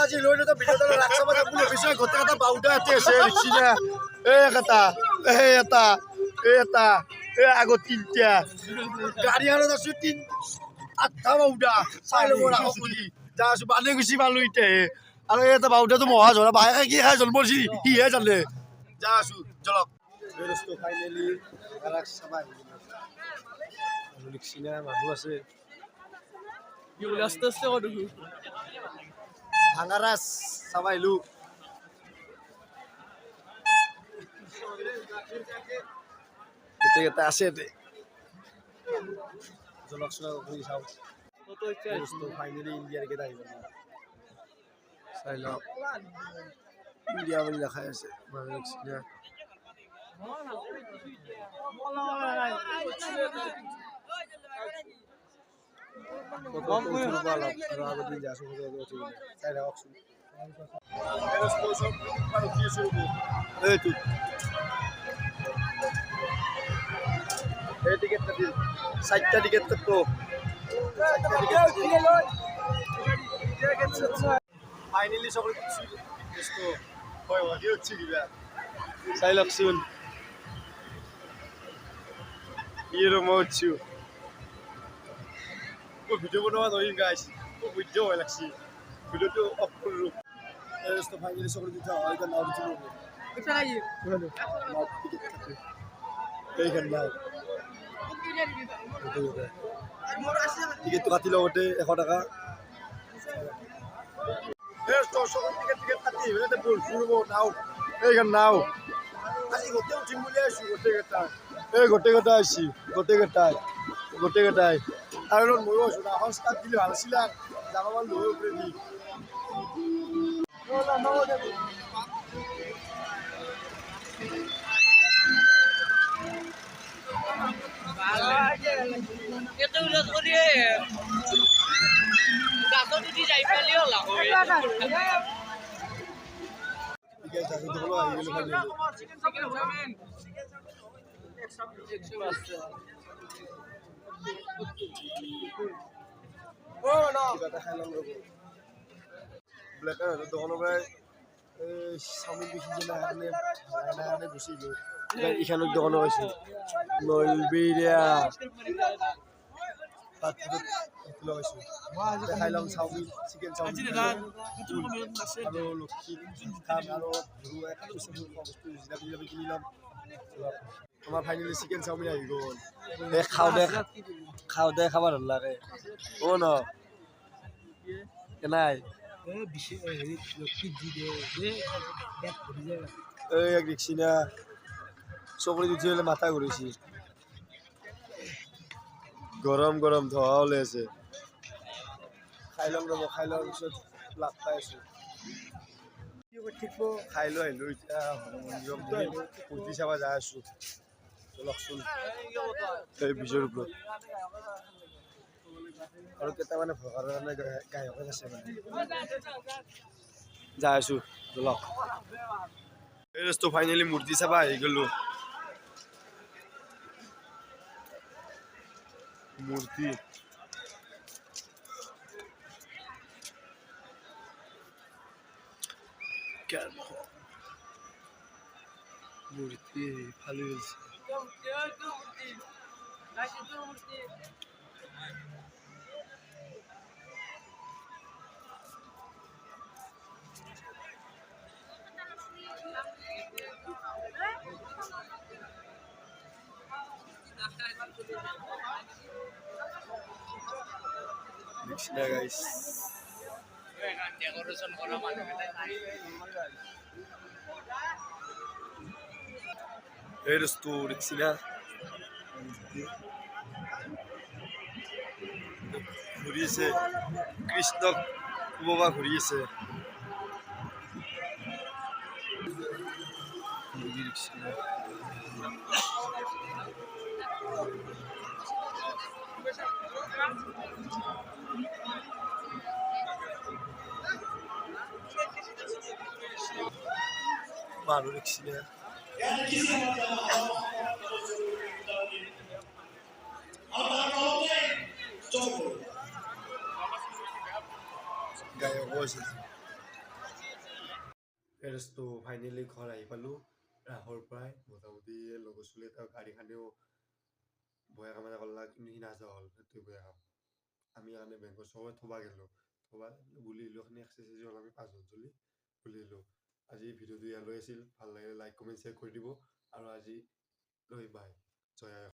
আজি লৈ তো ভিডিঅ'টো ৰাখছ মানে পুলিৰ বিষয়ে গোটেই কথা বাউটা এতে আছে ৰিক্সিনা এটা এই আগত তিনটা গাড়ী আৰু আছো তিন আঠটা বাউটা চাই ল'ব ৰাখক বুলি যা আছো বানে গুচি পালো ইতেহে আৰু এটা বাউটাটো মহা জৰা বাহে কি খাই জন্মছি সিহে জানে যা আছো জলক বেৰস্ত ফাইনেলি ৰাখ সবাই ৰিক্সিনা মানুহ আছে কি বলে আস্তে আস্তে কর দেখো ভাঙারাস সবাইলু এটা আছে তে জলকসনা কই চাও কত ইচ্ছা তো ফাইনালি ইন্ডিয়ার কে দাইব সাইলা ইন্ডিয়া বলি লেখা আছে রিক্সিনা কম করে বলা রাগ দিন যা শুরু করে দিতে চাই রাখ শুরু এর স্পোর্টস পারো কি শুরু এই তুই এই টিকেটটা দিন 60টা টিকেট তো ফাইনালি সকল কিছু এসতো হয় ওই হচ্ছে দিবা চাই লাখ শুন ইয়েরো মোচু ভিডিও বনোৱা নহয় গাইস ভিডিও হয় লাগছি ভিডিওটো অফ কৰো এsto ফাইনালি সকল দিতে হয় এটা নাও দিতে হবে এটা নাই এইখান নাও টিকেট কাটি লগতে 100 টাকা এsto সকল টিকেট কাটি হলে বল শুরু নাও এইখান নাও আজি গোটে উঠিম বুলি আছো গোটে কথা আছি গোটে কথাই আৰু মই আছো না হস্তাত দিলে ভাল আছিল যাব মান লৈ উপরে দি এতে উলাস করিয়ে গাতো দুটি যাই পালি হলা হয় ঠিক আছে আমি বলো আই গেল ভাই ও না কথা খাইলাম রব ব্ল্যাক আর দোকান ভাই সামনে বেশি না আপনি বসে গেল এখানে দোকান আছে নলবিরিয়া খাইলাম চাউমিন চিকেন চাউমিন আৰু লক্ষী খাম আৰু বস্তু জিলাপি কিনিলাম আমাৰ ফাইনেলি চিকেন চাউমিন আহি গ'ল খাওঁ দে খাব ভাল লাগে অ ন নাই এই এক ৰিক্সিনা চকৰি উঠি হলে মাথা ঘূৰিছি গৰম গৰম ধোৱা ওলাই আছে খাই লম ৰ'ব খাই লোৱাৰ পিছত লাভ পাই আছো খাই লৈ আহিলো এতিয়া কুৰ্তি চাব যাই আছো চলকচোন এই বিজৰ ওপৰত আৰু কেইটামানে ভগাৰ কাৰণে গায়ক আছে মানে যাই আছো চলক এই ৰাস্তা ফাইনেলি মূৰ্তি চাব আহি গলো মূর্তি মূর্তি ভালো হয়েছে রিক্সিনা গাইস ডেকোরেশন করা মানে eres tu রিক্সিনা ঘুরিয়েছে কৃষ্ণ বাবা ঘুরিয়েছে রিক্সিনা Mano রিক্সিনা গায়ে বসেছে ফেৰেছটো ফাইনেলি ঘৰ আহি পালোঁ ৰাসৰ পৰাই মোটামুটি লগৰ চলি এটা গাড়ীখনেও বয়া কাম এটা কৰলাক কিন্তু সি নাযোৱা হ'ল সেইটোৱে বেয়া কাম আমি কাৰণে বেংকৰ চবে থবা গেলোঁ থবা বুলিলোঁ এখানি এক্সাৰচাইজ হ'ল আমি 5 জন চলি বুলিলোঁ আজি ভিডিঅ'টো ইয়ালৈ আছিল ভাল লাগিলে লাইক কমেণ্ট শ্বেয়াৰ কৰি দিব আৰু আজি লৈ বাই জয় আই অসম।